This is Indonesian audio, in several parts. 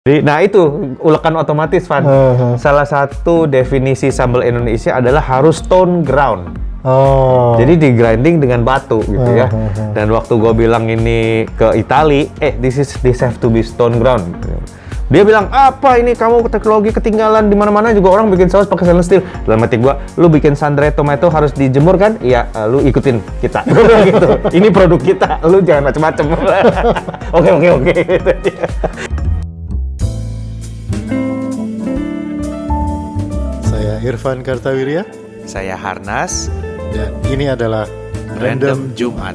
Nah itu ulekan otomatis, Van. Salah satu definisi sambal Indonesia adalah harus stone ground. Jadi di grinding dengan batu gitu ya. Dan waktu gue bilang ini ke Itali, this have to be stone ground. Dia bilang, apa ini kamu teknologi ketinggalan, di mana-mana juga orang bikin saus pakai stainless steel. Dalam hati gua, lu bikin sandre tomato harus dijemur kan? Iya, lu ikutin kita. Gitu. Ini produk kita, lu jangan macem-macem. Oke. Saya Irfan Kartawirya. Saya Harnas. Dan ini adalah Random Jumat.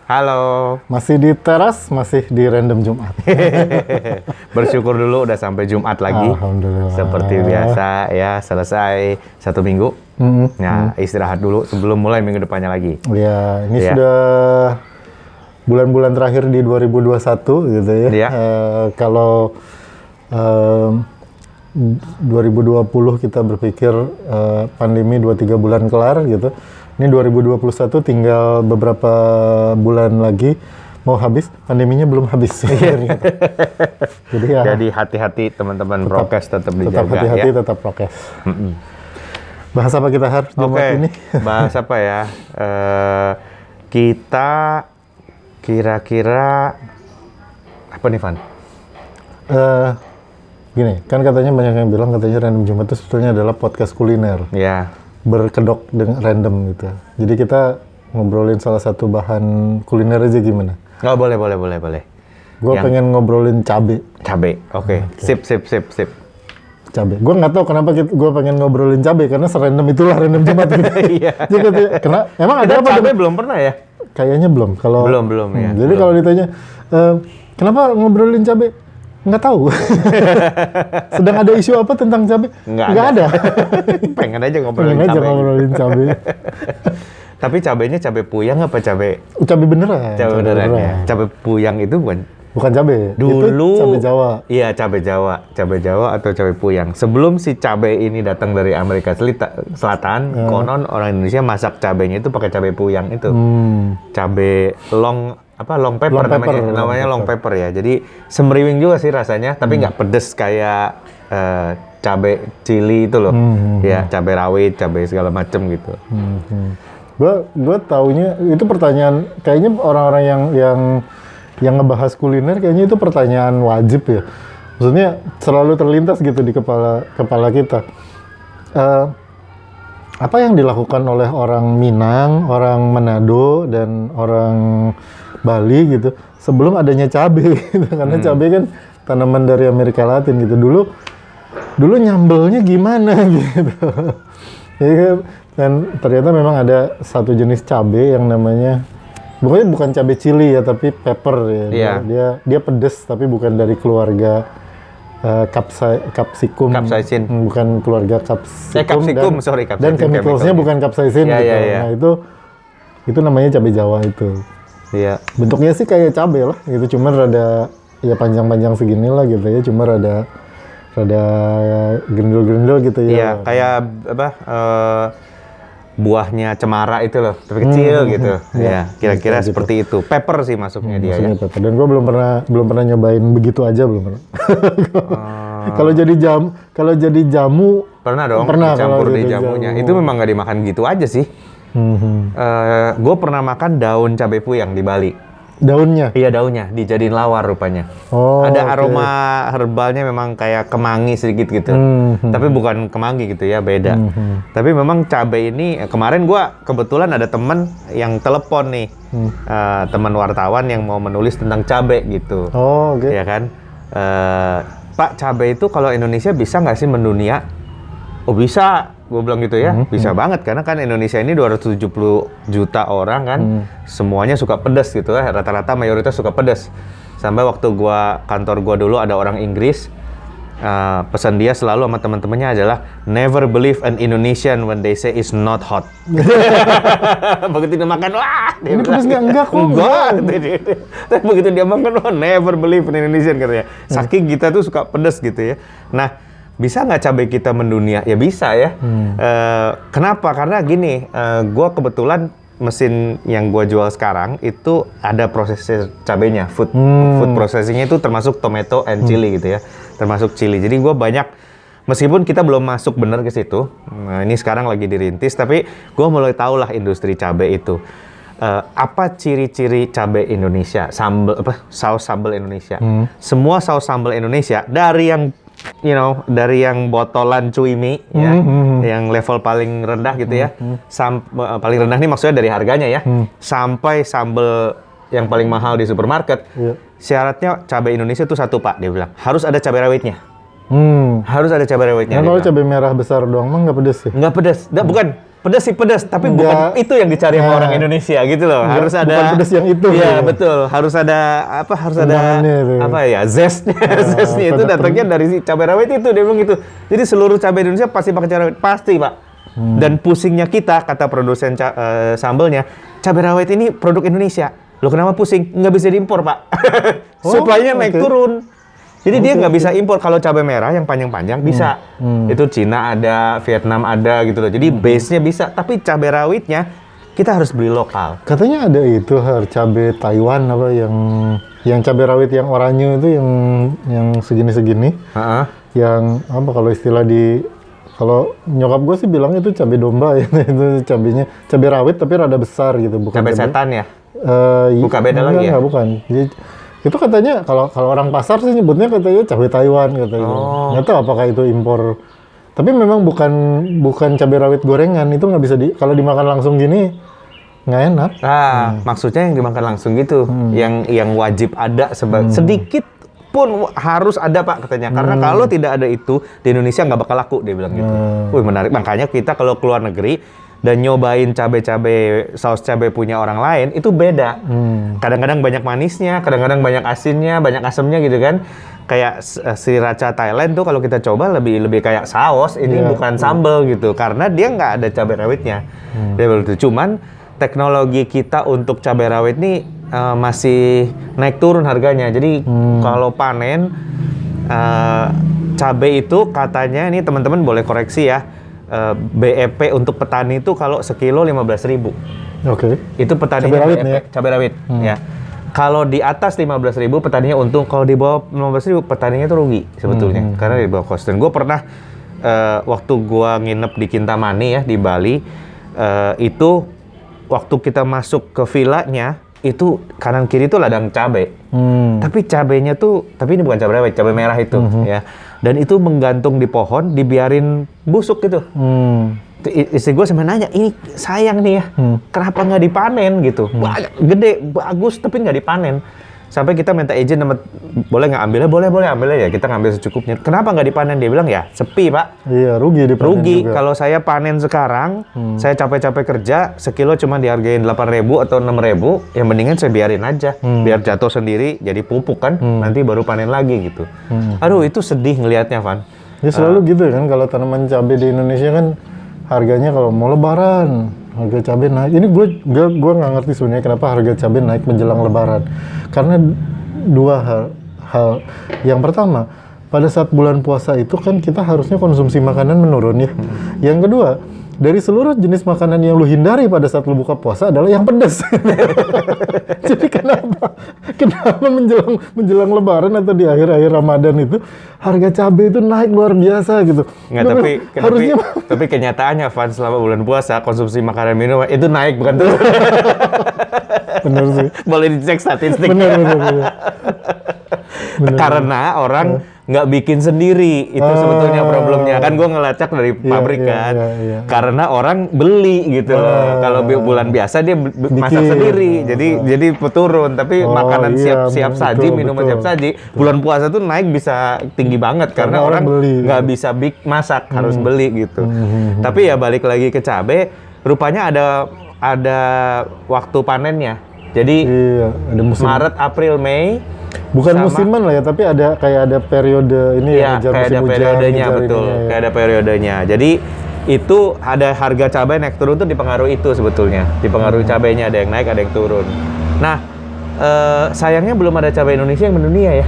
Halo, masih di teras, masih di Random Jumat. Bersyukur dulu udah sampai Jumat lagi. Alhamdulillah. Seperti biasa ya, selesai 1 minggu. Nah, istirahat dulu sebelum mulai minggu depannya lagi. Ya, ini sudah bulan-bulan terakhir di 2021 gitu ya. Iya. Kalau 2020 kita berpikir pandemi 2-3 bulan kelar gitu. Ini 2021 tinggal beberapa bulan lagi mau habis, pandeminya belum habis. Jadi hati-hati teman-teman, prokes tetap dijaga. Tetap hati-hati, ya. tetap prokes. Bahas apa kita harus Jumat ini? Bahas apa ya? Kita kira-kira apa nih, Van? Gini, kan katanya banyak yang bilang katanya Random Jumat itu sebetulnya adalah podcast kuliner. Ya. Berkedok dengan random gitu. Jadi kita ngobrolin salah satu bahan kuliner aja gimana? Oh, boleh. Gue pengen ngobrolin cabe. Oke. Sip. Cabe. Gue nggak tahu kenapa gue pengen ngobrolin cabe karena serandom itulah Random Jumat gitu. Iya. Jadi emang ada apa? Cabe belum pernah ya? Kayaknya belum. Kalau belum ya. Jadi kalau ditanya kenapa ngobrolin cabe? Nggak tahu. Sedang ada isu apa tentang cabai? Nggak ada. Pengen aja ngobrolin cabai. Tapi cabenya cabai puyang apa cabai? Cabai beneran. Cabai beneran ya. Cabai puyang itu bukan cabai. Dulu itu cabai Jawa. Iya, cabai Jawa atau cabai puyang. Sebelum si cabai ini datang dari Amerika Selatan, konon orang Indonesia masak cabainya itu pakai cabai puyang itu. Cabai long pepper namanya long pepper ya. Jadi semriwing juga sih rasanya, tapi nggak pedes kayak cabai cili itu loh. Ya, cabai rawit, cabai segala macem gitu. Gue taunya itu pertanyaan kayaknya orang-orang yang ngebahas kuliner kayaknya itu pertanyaan wajib ya. Maksudnya selalu terlintas gitu di kepala kita. Apa yang dilakukan oleh orang Minang, orang Manado dan orang Bali gitu sebelum adanya cabai gitu. Karena cabai kan tanaman dari Amerika Latin gitu. Dulu nyambelnya gimana gitu. Dan ternyata memang ada satu jenis cabai yang namanya bukan cabai cili ya, tapi pepper ya. Dia pedes tapi bukan dari keluarga capsicum. Bukan keluarga capsicum. Dan chemicalsnya bukan capsaicin gitu. Iya. Nah, itu namanya cabai Jawa itu. Iya. Bentuknya sih kayak cabai lah gitu, cuman rada ya panjang-panjang segini lah gitu ya, cuma rada gerindil-gerindil gitu ya. Iya, kayak buahnya cemara itu loh, tapi kecil gitu. Ya, kira-kira seperti itu. Pepper sih masuknya dia ya. Pepper. Dan gue belum pernah nyobain begitu aja, belum pernah. Kalau jadi jamu pernah dong, campur di jamunya. Itu memang nggak dimakan gitu aja sih. Gue pernah makan daun cabai puyang di Bali. Daunnya? Iya, daunnya dijadiin lawar rupanya. Ada aroma herbalnya memang kayak kemangi sedikit gitu. Tapi bukan kemangi gitu ya, beda. Tapi memang cabai ini kemarin gue kebetulan ada teman yang telepon nih, teman wartawan yang mau menulis tentang cabai gitu. Ya kan, Pak, cabai itu kalau Indonesia bisa nggak sih mendunia? Oh bisa, gue bilang gitu ya, bisa banget karena kan Indonesia ini 270 juta orang kan, semuanya suka pedas gitu ya, rata-rata mayoritas suka pedas. Sampai waktu kantor gua dulu ada orang Inggris, pesan dia selalu sama teman-temannya adalah never believe an Indonesian when they say it's not hot. Begitu dia makan, wah, dia ini pedas enggak kok. Enggak. Tapi begitu dia makan, wah, never believe an Indonesian katanya. Saking kita tuh suka pedas gitu ya. Nah, bisa nggak cabai kita mendunia? Ya bisa ya. Kenapa? Karena gini, gue kebetulan mesin yang gua jual sekarang itu ada proses cabenya, food processingnya itu termasuk tomato and chili gitu ya, termasuk chili. Jadi gua banyak, meskipun kita belum masuk bener ke situ, nah ini sekarang lagi dirintis, tapi gua mulai tahu lah industri cabai itu. Apa ciri-ciri cabai Indonesia, saus sambal Indonesia. Semua saus sambal Indonesia dari yang dari yang botolan cuimi ya, yang level paling rendah gitu ya. Paling rendah ini maksudnya dari harganya ya, sampai sambal yang paling mahal di supermarket. Syaratnya cabai Indonesia itu satu, Pak, dia bilang. Harus ada cabai rawitnya. Harus ada cabai rawitnya. Nah, kalau cabai merah besar doang mah nggak pedes sih? Nggak pedes. Bukan. Pedas sih pedas, tapi bukan itu yang dicari sama orang Indonesia gitu loh. Harus ada, bukan pedas yang itu. Iya, betul. Harus ada zestnya. Zestnya itu datangnya dari si cabai rawit itu, dia bilang gitu. Jadi seluruh cabai Indonesia pasti pakai cabai rawit, pasti, Pak. Dan pusingnya kita, kata produsen sambelnya, cabai rawit ini produk Indonesia. Loh, kenapa pusing? Nggak bisa diimpor, Pak. Supply-nya naik turun. Jadi dia nggak bisa impor. Kalau cabai merah yang panjang-panjang bisa. Itu Cina ada, Vietnam ada gitu loh. Jadi base-nya bisa, tapi cabai rawitnya kita harus beli lokal. Katanya ada itu cabai Taiwan apa yang cabai rawit yang oranye itu yang segini-segini. Yang apa kalau istilah kalau nyokap gue sih bilang itu cabai domba ya. Itu cabainya cabai rawit tapi rada besar gitu, bukan cabai setan ya? Bukan beda lagi ya? Enggak, bukan. Jadi, itu katanya kalau orang pasar sih nyebutnya katanya cabai Taiwan katanya. Nggak tahu apakah itu impor. Tapi memang bukan cabai rawit gorengan, itu nggak bisa kalau dimakan langsung gini nggak enak. Maksudnya yang dimakan langsung gitu, yang wajib ada sedikit pun harus ada, Pak, katanya. Karena kalau tidak ada itu di Indonesia nggak bakal laku, dia bilang gitu. Wih, menarik. Makanya kita kalau keluar negeri dan nyobain cabai-cabai, saus cabai punya orang lain, itu beda. Kadang-kadang banyak manisnya, kadang-kadang banyak asinnya, banyak asemnya gitu kan. Kayak sriracha Thailand tuh kalau kita coba lebih kayak saus, ini bukan sambal gitu. Karena dia nggak ada cabai rawitnya. Dia begitu. Cuman teknologi kita untuk cabai rawit ini masih naik turun harganya. Jadi kalau panen, cabai itu katanya, ini teman-teman boleh koreksi ya, BEP untuk petani itu kalau sekilo 15.000. Oke. Itu petaninya cabai rawit BEP, ya? Cabai rawit ya. Kalau di atas 15.000 petaninya untung, kalau di bawah 15.000 petaninya itu rugi sebetulnya karena di bawah cost. Dan gue pernah waktu gue nginep di Kintamani ya di Bali, itu waktu kita masuk ke villanya itu kanan kiri itu ladang cabai. Tapi cabainya tuh, tapi ini bukan cabai rawit, cabai merah itu ya. Dan itu menggantung di pohon, dibiarin busuk gitu. Istri gue sampai nanya, ini sayang nih ya, kenapa nggak dipanen gitu? Gede, bagus, tapi nggak dipanen. Sampai kita minta izin, boleh nggak ambilnya? Boleh ambilnya ya, kita ngambil secukupnya. Kenapa nggak dipanen? Dia bilang ya, sepi, Pak. Iya, rugi dipanen. Rugi, juga. kalau saya panen sekarang, saya capek-capek kerja, sekilo cuma dihargain 8.000 atau 6.000, yang mendingan saya biarin aja. Biar jatuh sendiri, jadi pupuk kan, nanti baru panen lagi gitu. Aduh, itu sedih ngelihatnya, Van. Ya selalu gitu kan, kalau tanaman cabai di Indonesia kan, harganya kalau mau lebaran, harga cabai naik. Ini gue nggak ngerti sebenarnya kenapa harga cabai naik menjelang lebaran. Karena dua hal. Yang pertama, pada saat bulan puasa itu kan kita harusnya konsumsi makanan menurun ya. Yang kedua, dari seluruh jenis makanan yang lu hindari pada saat lu buka puasa adalah yang pedas. Jadi kenapa menjelang lebaran atau di akhir-akhir Ramadan itu harga cabai itu naik luar biasa gitu. Nggak, tapi kenyataannya, Van, selama bulan puasa konsumsi makanan minum itu naik, bukan turun. Bener sih. Boleh dicek statistik. Bener. Karena orang nggak bikin sendiri, itu sebetulnya problemnya. Kan gue ngelacak dari pabrik kan. Iya. Karena orang beli gitu loh. Kalau bulan biasa dia masak sendiri, jadi turun. Tapi makanan siap saji, minuman siap saji, bulan puasa tuh naik bisa tinggi banget karena orang nggak bisa masak, harus beli gitu. Tapi ya balik lagi ke cabai, rupanya ada waktu panennya. Jadi ada musim. Maret, April, Mei. Bukan musiman lah ya, tapi ada periode ini ya, kayak ada periodenya, betul. Kayak ada periodenya. Jadi itu ada harga cabai naik turun tuh dipengaruhi itu sebetulnya. Dipengaruhi cabainya, ada yang naik, ada yang turun. Nah, sayangnya belum ada cabai Indonesia yang mendunia ya.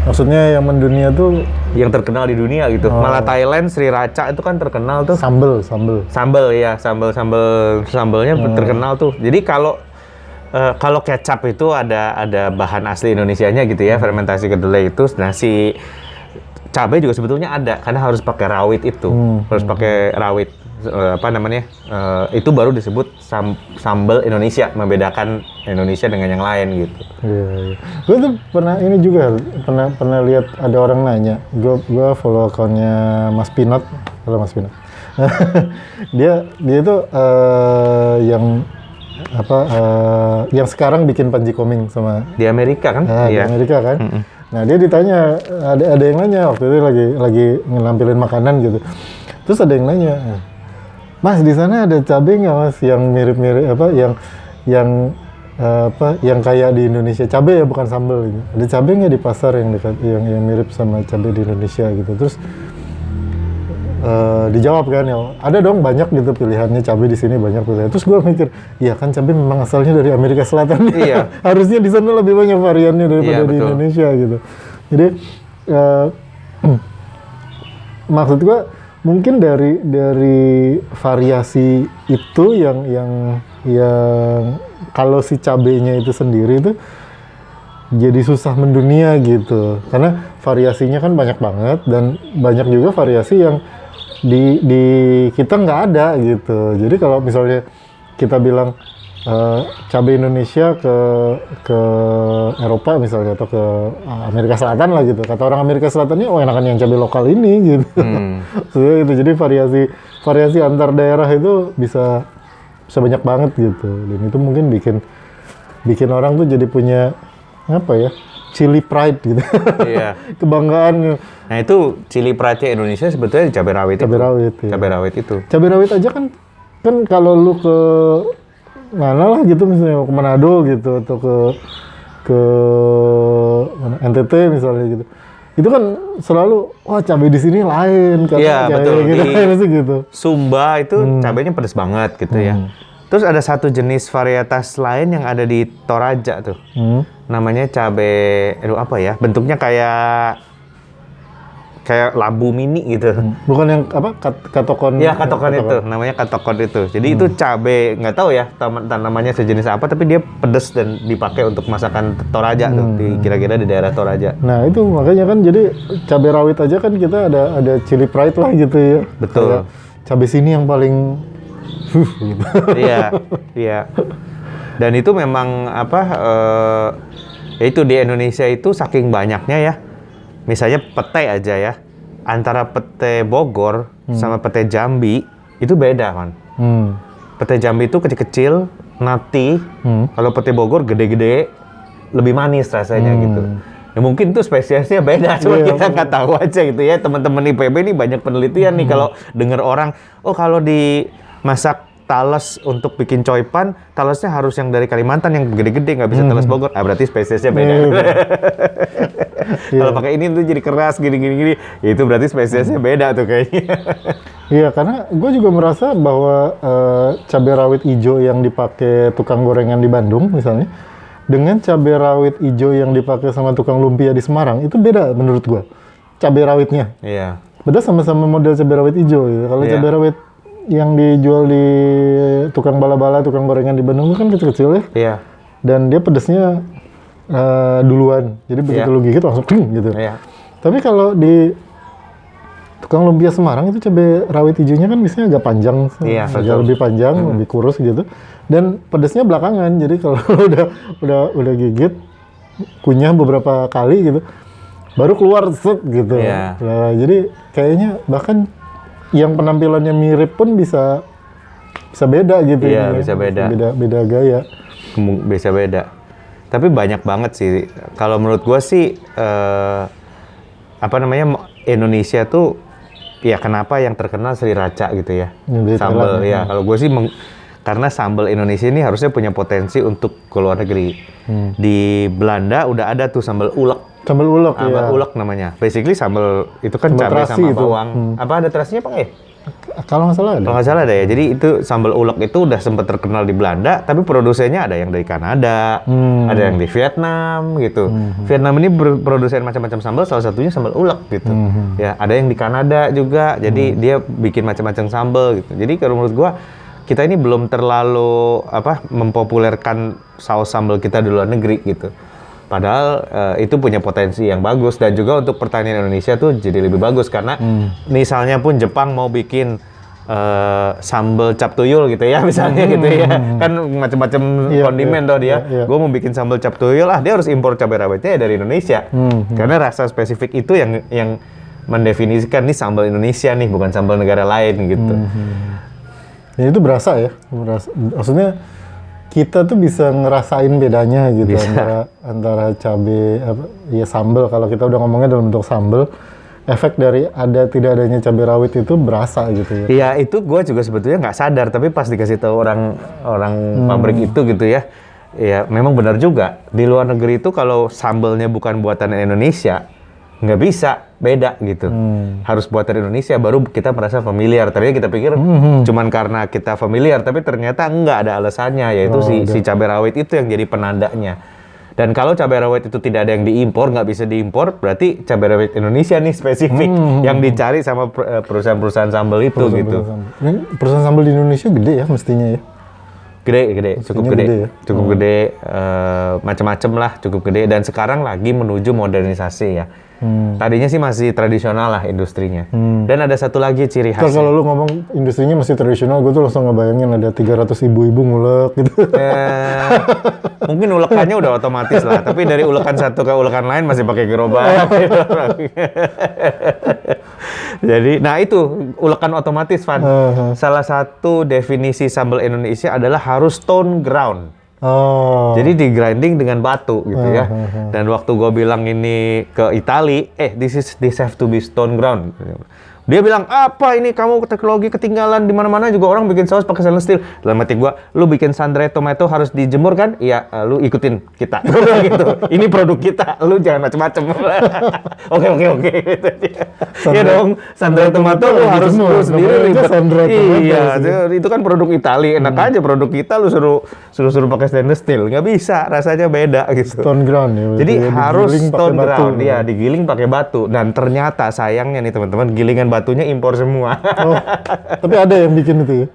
Maksudnya yang mendunia tuh yang terkenal di dunia gitu. Malah Thailand Sriracha itu kan terkenal tuh. sambel. Sambelnya terkenal tuh. Jadi kalau kecap itu ada bahan asli Indonesianya gitu ya, fermentasi kedelai itu. Nah, si cabai juga sebetulnya ada karena harus pakai rawit itu. Harus pakai rawit itu baru disebut sambal Indonesia, membedakan Indonesia dengan yang lain gitu. Iya. Gue tuh pernah lihat ada orang nanya. Gue follow akunnya Mas Pinot. Halo Mas Pinot. dia tuh yang sekarang bikin Panji Koming sama Di Amerika kan? di Amerika kan. Nah, dia ditanya, ada yang nanya waktu itu lagi ngelampilin makanan gitu. Terus ada yang nanya, Mas, di sana ada cabai nggak, Mas, yang mirip-mirip yang kayak di Indonesia, cabai ya bukan sambal gitu. Ada cabai nggak di pasar yang mirip sama cabai di Indonesia gitu. Terus dijawab kan, ya ada dong, banyak gitu pilihannya, cabai di sini banyak pilihan. Terus gue mikir, iya kan cabai memang asalnya dari Amerika Selatan. Iya. Harusnya di sana lebih banyak variannya daripada di Indonesia gitu. Jadi maksud gue mungkin dari variasi itu yang kalau si cabenya itu sendiri itu jadi susah mendunia gitu, karena variasinya kan banyak banget dan banyak juga variasi yang di kita nggak ada gitu. Jadi kalau misalnya kita bilang cabai Indonesia ke Eropa misalnya atau ke Amerika Selatan lah gitu, kata orang Amerika Selatannya enakan yang cabai lokal ini gitu. Gitu. Jadi variasi antar daerah itu bisa banyak banget gitu, dan itu mungkin bikin orang tuh jadi punya chili pride gitu. Iya. Kebanggaan. Nah, itu chili pride Indonesia sebetulnya di cabai rawit itu. Iya. Cabai rawit itu. Cabai rawit aja kan kalau lu ke mana lah gitu, misalnya ke Manado gitu atau ke NTT misalnya gitu, itu kan selalu cabai di sini lain kan. Iya, betul. Gitu. Sumba itu cabainya pedas banget gitu ya. Terus ada satu jenis varietas lain yang ada di Toraja tuh. Namanya cabai, bentuknya kayak labu mini gitu. Bukan yang katokon? Iya, katokon itu. Namanya katokon itu. Jadi itu cabai, nggak tahu ya namanya sejenis apa, tapi dia pedas dan dipakai untuk masakan Toraja tuh, kira-kira di daerah Toraja. Nah, itu makanya kan jadi cabai rawit aja kan kita ada chili pride lah gitu ya. Betul. Kayak cabai sini yang paling gitu. Iya. Dan itu memang itu di Indonesia itu saking banyaknya ya. Misalnya pete aja ya. Antara pete Bogor sama pete Jambi itu beda kan. Pete Jambi itu kecil-kecil, nati. Kalau pete Bogor gede-gede, lebih manis rasanya gitu. Ya mungkin tuh spesiesnya beda, cuma kita nggak tahu aja gitu ya. Teman-teman IPB ini banyak penelitian nih kalau dengar orang, kalau dimasak talas untuk bikin coipan, talasnya harus yang dari Kalimantan yang gede-gede, nggak bisa talas Bogor. Berarti spesiesnya beda. Kalau pakai ini tuh jadi keras gini, itu berarti spesiesnya beda tuh kayaknya. Iya, karena gue juga merasa bahwa cabai rawit hijau yang dipakai tukang gorengan di Bandung misalnya, dengan cabai rawit hijau yang dipakai sama tukang lumpia di Semarang, itu beda menurut gue. Cabai rawitnya. Iya. Beda sama model cabai rawit hijau. Gitu. Kalau cabai rawit yang dijual di tukang bala-bala, tukang gorengan di Bandung itu kan kecil-kecil ya. Iya. Dan dia pedasnya duluan. Jadi begitu lu gigit langsung gitu. Iya. Tapi kalau di tukang lumpia Semarang itu cabai rawit hijaunya kan biasanya agak panjang, agak lebih panjang, lebih kurus gitu. Dan pedasnya belakangan. Jadi kalau udah gigit, kunyah beberapa kali gitu, baru keluar set gitu. Iya. Nah, jadi kayaknya bahkan yang penampilannya mirip pun bisa beda gitu. Iya, bisa beda. Beda gaya. Bisa beda. Tapi banyak banget sih. Kalau menurut gue sih, Indonesia tuh, ya kenapa yang terkenal Sriracha gitu ya. Sambal, ya. Kalau gue sih, karena sambal Indonesia ini harusnya punya potensi untuk ke luar negeri. Di Belanda udah ada tuh sambal ulek. Sambal ulek, Sambal ulek namanya. Basically sambal itu kan cabai sama bawang. Apa ada terasinya apa nggak ya? Kalau nggak salah ada. Kalau nggak salah ada ya. Jadi itu sambal ulek itu udah sempat terkenal di Belanda, tapi produsennya ada yang dari Kanada, ada yang di Vietnam gitu. Vietnam ini produsen macam-macam sambal, salah satunya sambal ulek gitu. Ya, ada yang di Kanada juga. Jadi dia bikin macam-macam sambal gitu. Jadi kalau menurut gua kita ini belum terlalu mempopulerkan saus sambal kita di luar negeri gitu. Padahal itu punya potensi yang bagus dan juga untuk pertanian Indonesia tuh jadi lebih bagus karena misalnya pun Jepang mau bikin sambal cap tuyul gitu ya misalnya gitu ya kan macam-macam kondimen tuh dia. Gue mau bikin sambal cap tuyul dia harus impor cabai rawitnya dari Indonesia karena rasa spesifik itu yang mendefinisikan nih sambal Indonesia nih bukan sambal negara lain gitu. Ya itu berasa ya, maksudnya kita tuh bisa ngerasain bedanya gitu antara cabai sambal. Kalau kita udah ngomongnya dalam bentuk sambal, efek dari tidak adanya cabai rawit itu berasa gitu ya. Iya, itu gue juga sebetulnya nggak sadar, tapi pas dikasih tahu orang pabrik itu gitu ya, ya memang benar juga. Di luar negeri itu kalau sambalnya bukan buatan Indonesia, nggak bisa, beda gitu. Harus buatan Indonesia, baru kita merasa familiar. Tadinya kita pikir cuman karena kita familiar, tapi ternyata nggak ada alasannya, yaitu si cabai rawit itu yang jadi penandanya. Dan kalau cabai rawit itu tidak ada yang diimpor, nggak bisa diimpor, berarti cabai rawit Indonesia nih spesifik yang dicari sama perusahaan-perusahaan sambal itu gitu. Perusahaan sambal di Indonesia gede ya mestinya ya? Gede, cukup gede. Ya? Cukup gede, macam-macam lah, cukup gede. Dan sekarang lagi menuju modernisasi ya. Tadinya sih masih tradisional lah industrinya. Dan ada satu lagi ciri khas. Kalau lu ngomong industrinya masih tradisional, gue tuh langsung ngebayangin ada 300 ibu-ibu ngulek gitu. Mungkin ulekannya udah otomatis lah, tapi dari ulekan satu ke ulekan lain masih pakai gerobak. Jadi, nah itu ulekan otomatis, Van. Salah satu definisi sambal Indonesia adalah harus stone ground. Jadi di grinding dengan batu gitu ya. Dan waktu gue bilang ini ke Itali, this have to be stone ground. Dia bilang, apa ini kamu teknologi ketinggalan di mana-mana juga orang bikin saus pakai stainless steel. Dalam hati gua, lu bikin sundry tomato harus dijemur kan? Iya, lu ikutin kita. Gitu. Ini produk kita, lu jangan macem-macem. Oke. Iya dong, sundry tomato lu harus lu sendiri ribet. Iya, itu kan produk Itali. Enak aja produk kita lu suruh pakai stainless steel. Nggak bisa, rasanya beda gitu. Stone ground ya. Jadi harus stone ground, ya digiling pakai batu. Dan ternyata sayangnya nih teman-teman, gilingan batunya impor semua. Tapi ada yang bikin itu ya?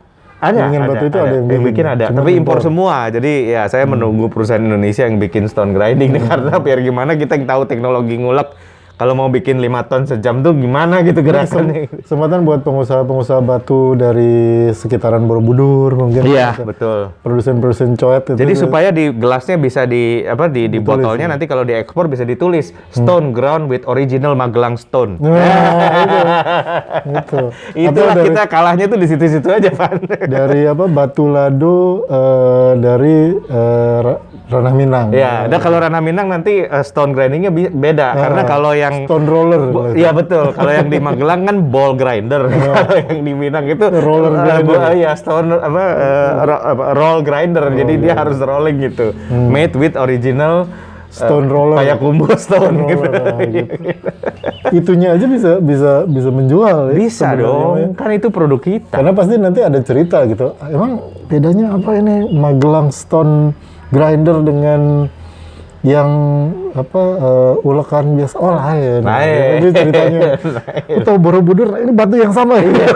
Ada. Batu itu ada yang bikin ada. Cuma Tapi impor semua. Jadi ya saya menunggu perusahaan Indonesia yang bikin stone grinding nih, karena biar gimana kita yang tahu teknologi ngulek. Kalau mau bikin 5 ton sejam tuh gimana gitu gerakannya. Kesempatan buat pengusaha-pengusaha batu dari sekitaran Borobudur mungkin. Iya, betul. Produsen-produsen coet itu. Jadi supaya di gelasnya bisa di botolnya nanti kalau diekspor bisa ditulis stone ground with original Magelang stone. Gitu. Itulah kita kalahnya tuh di situ-situ aja, Pan. Dari batu lado dari Ranah Minang. Ya, dan kalau Ranah Minang nanti stone grindingnya beda karena kalau yang stone roller. Iya betul. Kalau yang di Magelang kan ball grinder. Kalau yang di Minang itu roller grinder. Iya, stone roll grinder. Jadi dia harus rolling gitu. Made with original stone roller. Payakumbuh stone gitu. Itunya aja bisa menjual ya. Bisa dong. Kan itu produk kita. Karena pasti nanti ada cerita gitu. Emang bedanya apa ini Magelang stone grinder dengan yang ulekan biasa? Oh lain. Jadi ceritanya. Atau Borobudur ini batu yang sama ya.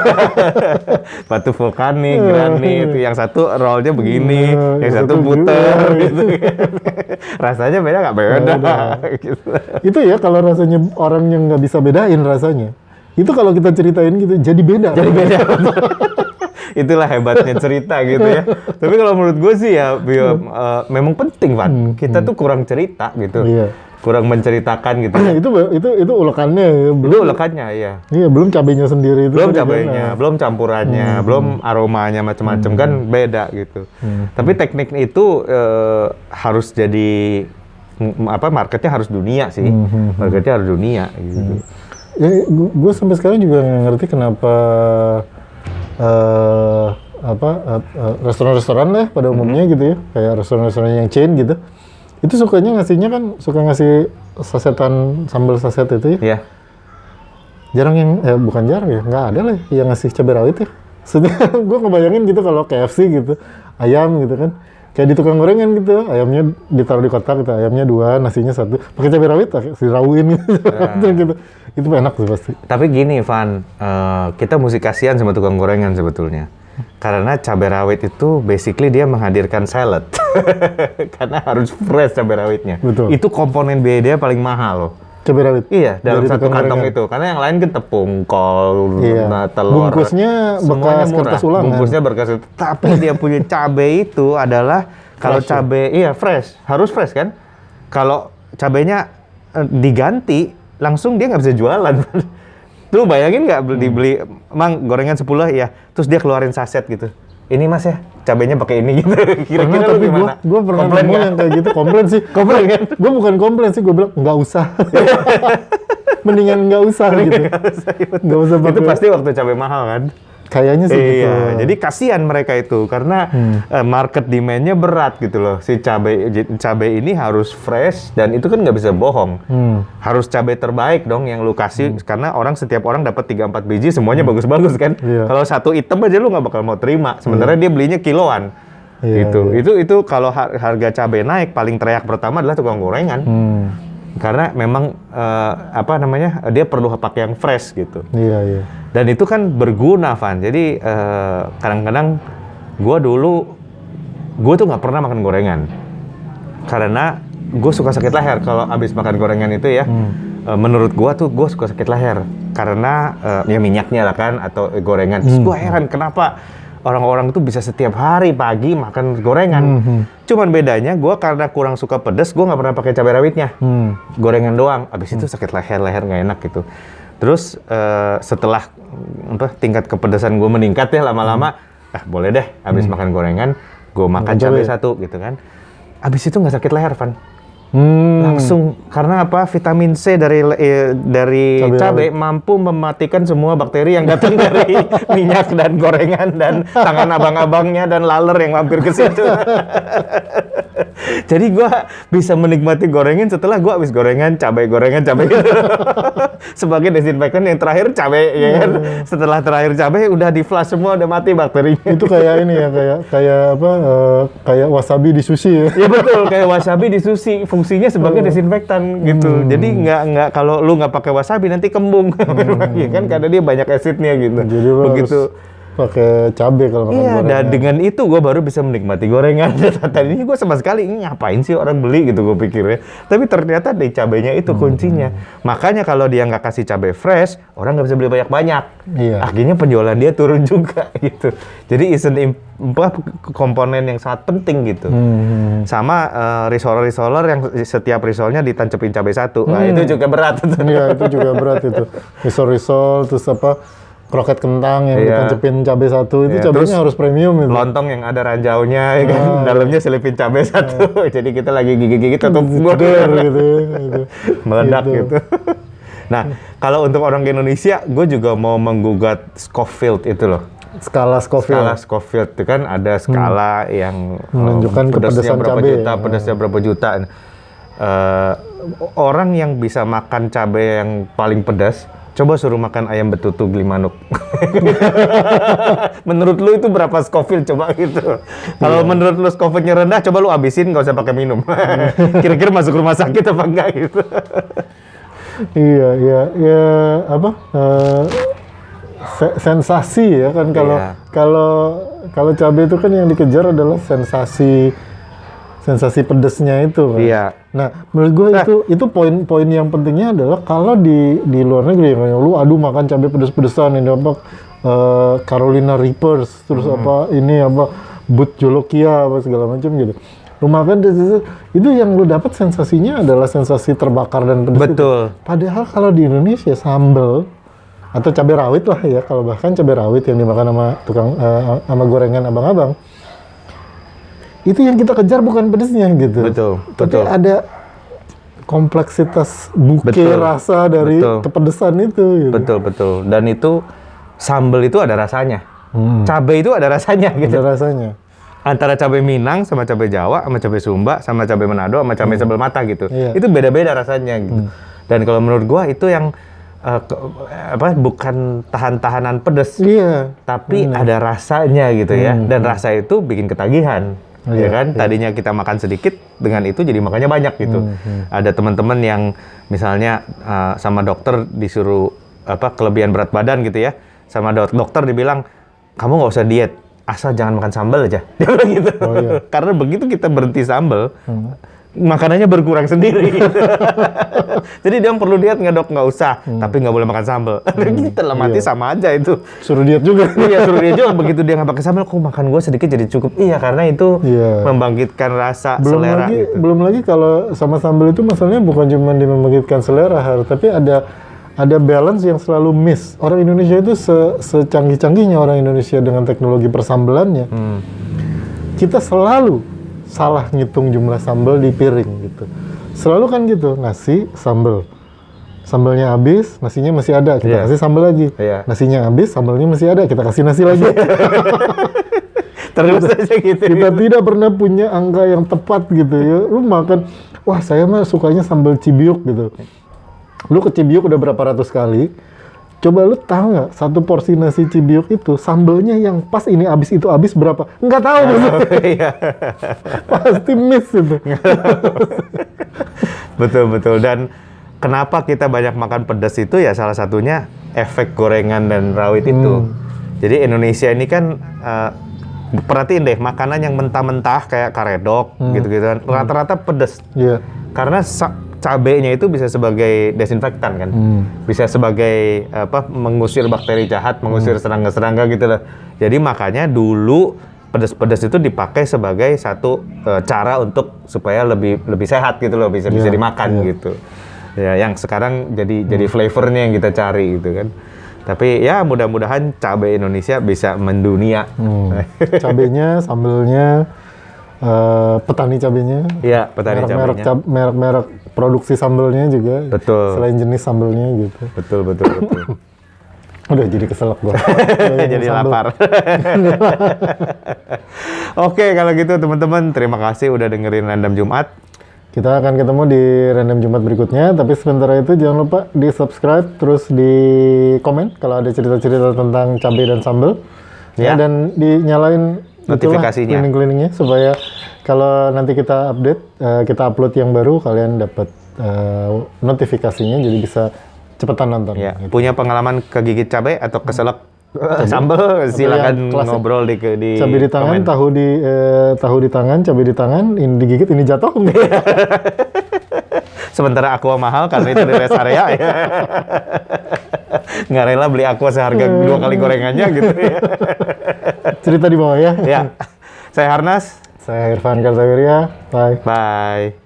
Batu vulkanik, granit. Yang satu rollnya begini, yang satu puter gitu. Rasanya beda nggak beda. Gitu. Itu ya kalau rasanya orang yang nggak bisa bedain rasanya. Itu kalau kita ceritain gitu jadi beda. Jadi beda. Itulah hebatnya cerita gitu ya. Tapi kalau menurut gue sih ya, memang penting, Van. Kita tuh kurang cerita gitu. Iya. Kurang menceritakan gitu. itu ulekannya ya. Itu ulekannya ya. Iya, belum cabenya sendiri itu. Belum cabenya, belum campurannya, belum aromanya macam-macam kan beda gitu. Tapi teknik itu harus jadi marketnya harus dunia sih. Marketnya harus dunia gitu. Ya, gue sampai sekarang juga nggak ngerti kenapa restoran-restoran lah pada umumnya gitu ya, kayak restoran-restoran yang chain gitu, itu sukanya ngasihnya kan suka ngasih sasetan sambal saset itu ya. Iya. Jarang yang, bukan jarang ya, nggak ada lah yang ngasih cabai rawit ya. Maksudnya gue ngebayangin gitu kalau KFC gitu, ayam gitu kan. Kayak di tukang gorengan gitu, ayamnya ditaruh di kotak gitu, ayamnya 2, nasinya 1. Pakai cabai rawit, dirawuin gitu. Gitu. Itu enak sih pasti. Tapi gini, Van, kita mesti kasihan sama tukang gorengan sebetulnya. Karena cabai rawit itu basically dia menghadirkan salad. Karena harus fresh cabai rawitnya. Betul. Itu komponen biaya dia paling mahal loh. Cabai rawit? Iya, dalam Dari satu tukang kantong gorengan. itu. Karena yang lain kan tepung, kol, telur. Bungkusnya semuanya bekas murah. kertas ulangan. Bungkusnya bekas. Tapi dia punya cabai itu adalah kalau Fresh ya? cabai fresh, harus fresh kan? Kalau cabainya diganti, langsung dia nggak bisa jualan. Tuh bayangin nggak dibeli, Mang gorengan 10 ya, terus dia keluarin saset gitu. Ini Mas ya, cabainya pakai ini gitu. Kira-kira lu tapi gimana? gue pernah Komplain nemu nggak? yang kayak gitu, komplain sih. Komplain kan? Gue bukan komplain sih, gue bilang nggak usah. Mendingan nggak usah gitu. Nggak usah Itu pakai. pasti waktu cabai mahal kan? Kayaknya sih gitu. Iya, jadi kasihan mereka itu karena market demand-nya berat gitu loh. Si cabai ini harus fresh dan itu kan nggak bisa bohong. Harus cabai terbaik dong yang lu kasih karena setiap orang dapat 3-4 biji semuanya bagus-bagus kan. Iya. Kalau satu item aja lu nggak bakal mau terima. Sementara dia belinya kiloan. Iya, Gitu. iya. Itu kalau harga cabai naik paling teriak pertama adalah tukang gorengan. Karena memang dia perlu pakai yang fresh gitu. Iya, iya. Dan itu kan berguna, Van. Jadi kadang-kadang gue tuh nggak pernah makan gorengan karena gue suka sakit leher kalau abis makan gorengan itu ya. Menurut gue suka sakit leher karena ya minyaknya lah kan atau gorengan. Terus gue heran kenapa orang-orang itu bisa setiap hari pagi makan gorengan. Cuman bedanya gue karena kurang suka pedas, gue nggak pernah pakai cabai rawitnya. Gorengan doang. Abis itu sakit leher nggak enak gitu. Terus setelah tingkat kepedasan gue meningkat ya lama-lama, boleh deh abis makan gorengan, gue makan cabai 1 gitu kan. Abis itu nggak sakit leher, Van. Langsung karena apa? Vitamin C dari cabai mampu mematikan semua bakteri yang datang dari minyak dan gorengan dan tangan abang-abangnya dan laler yang mampir ke situ. Jadi gue bisa menikmati gorengan setelah gue habis gorengan cabai sebagai desinfektan yang terakhir cabai ya kan. Setelah terakhir cabai udah di flush semua, udah mati bakterinya. Itu kayak ini ya, kayak wasabi di sushi ya. Ya betul, kayak wasabi di sushi fungsinya sebagai desinfektan gitu. Jadi nggak kalau lu nggak pakai wasabi nanti kembung, ya kan karena dia banyak asidnya gitu. Jadi lu begitu. harus pakai cabai kalau makan Iya, gorengan. dan dengan itu gue baru bisa menikmati gorengan. Tadinya gue sama sekali ini ngapain sih orang beli gitu gue pikirnya. Tapi ternyata di cabainya itu kuncinya. Makanya kalau dia nggak kasih cabai fresh, orang nggak bisa beli banyak-banyak. Iya. Akhirnya penjualan dia turun juga gitu. Jadi komponen yang sangat penting gitu. Sama reseller yang setiap resolnya ditancepin cabai 1. Nah, itu juga berat. Iya, itu juga berat itu. Risol, terus kroket kentang yang ditancepin cabai 1 itu cabainya harus premium itu. Lontong yang ada ranjaunya ya kan, dalamnya selipin cabai 1. Jadi kita lagi gigit-gigit atau Geder gitu. meledak gitu. Nah, kalau untuk orang Indonesia, gue juga mau menggugat Scoville itu loh. Skala Skala Scoville. Scoville itu kan ada skala yang Menunjukkan pedasnya kepedasan berapa cabai. juta, pedasnya berapa juta. Orang yang bisa makan cabai yang paling pedas, coba suruh makan ayam betutu beli manuk. Menurut lu itu berapa Scoville coba gitu? Kalau menurut lu Scoville-nya rendah, coba lu abisin nggak usah pakai minum. Kira-kira masuk rumah sakit apa enggak gitu? Iya, sensasi ya kan kalau cabai itu kan yang dikejar adalah sensasi pedesnya itu kan. Iya. Nah, menurut gue itu poin yang pentingnya adalah kalau di luar negeri kayak lu makan cabai pedes-pedesan ini Carolina Reapers terus But Jolokia segala macam gitu. Lu makan itu yang lu dapat sensasinya adalah sensasi terbakar dan pedes. Betul. Itu. Padahal kalau di Indonesia sambal atau cabai rawit lah ya, kalau bahkan cabai rawit yang dimakan sama sama gorengan abang-abang, itu yang kita kejar bukan pedesnya gitu. Betul. Tapi ada kompleksitas buke rasa dari kepedesan itu. Gitu. Betul. Dan itu sambal itu ada rasanya. Cabai itu ada rasanya gitu. Ada rasanya. Antara cabai Minang sama cabai Jawa sama cabai Sumba sama cabai Manado sama cabai sambal mata gitu. Iya. Itu beda-beda rasanya gitu. Dan kalau menurut gua itu yang bukan tahan-tahanan pedes, Iya. tapi ada rasanya gitu ya. Dan rasa itu bikin ketagihan. Ya kan, tadinya kita makan sedikit, dengan itu jadi makannya banyak gitu. Ada teman-teman yang misalnya sama dokter disuruh kelebihan berat badan gitu ya, sama dokter dibilang kamu nggak usah diet, asal jangan makan sambal aja. Dia bilang gitu. Karena begitu kita berhenti sambal, makanannya berkurang sendiri. Jadi dia perlu diet nggak dok? Nggak usah, tapi nggak boleh makan sambal. Kita lah mati sama aja itu. Suruh diet juga. Iya, suruh dia juga. Begitu dia nggak pakai sambal, kok makan gue sedikit jadi cukup. Iya, karena itu membangkitkan rasa selera. Belum lagi kalau sama sambal itu masalahnya bukan cuma dia membangkitkan selera, tapi ada balance yang selalu miss. Orang Indonesia itu secanggih-canggihnya orang Indonesia dengan teknologi persambelannya. Kita selalu salah ngitung jumlah sambal di piring gitu. Selalu kan gitu, nasi, sambal. Sambalnya habis, nasinya masih ada, kita kasih sambal lagi. Nasinya habis, sambalnya masih ada, kita kasih nasi lagi. Terus aja gitu. Kita tidak pernah punya angka yang tepat gitu ya. Lu makan, wah saya mah sukanya sambal cibiuk gitu. Lu ke Cibiuk udah berapa ratus kali, coba lu tahu nggak satu porsi nasi cibiuk itu sambalnya yang pas ini habis itu habis berapa? Nggak tahu maksudnya. Pasti miss itu. Betul. Dan kenapa kita banyak makan pedas itu ya salah satunya efek gorengan dan rawit itu. Jadi Indonesia ini kan perhatiin deh, makanan yang mentah-mentah kayak karedok gitu-gitu kan rata-rata pedas. Karena cabenya itu bisa sebagai desinfektan kan, bisa sebagai mengusir bakteri jahat, mengusir serangga-serangga gitu loh. Jadi makanya dulu pedas-pedas itu dipakai sebagai satu cara untuk supaya lebih sehat gitu loh, bisa dimakan gitu. Ya, yang sekarang jadi flavornya yang kita cari gitu kan. Tapi ya mudah-mudahan cabai Indonesia bisa mendunia. Cabenya, sambelnya, petani cabenya. Iya, petani cabenya. Merek-merek produksi sambelnya juga. Betul. Selain jenis sambelnya gitu. Betul. Udah jadi keselak gua. Jadi lapar. Oke, kalau gitu teman-teman, terima kasih udah dengerin Random Jumat. Kita akan ketemu di Random Jumat berikutnya, tapi sementara itu jangan lupa di subscribe, terus di komen kalau ada cerita-cerita tentang cabai dan sambal. Ya, dan dinyalain notifikasinya, cleaning-cleaningnya supaya kalau nanti kita update, kita upload yang baru, kalian dapat notifikasinya, jadi bisa cepetan nonton. Ya, gitu. Punya pengalaman kegigit cabai atau keselak sambal, silakan ngobrol di cabai di tangan, tahu di tangan, cabai di tangan, ini digigit, ini jatuh. Sementara aqua mahal karena itu di rest area ya. Nggak rela beli aqua seharga 2 kali gorengannya gitu ya. Cerita di bawah ya. Ya. Saya Harnas. Saya Irfan Kartawirya. Bye. Bye.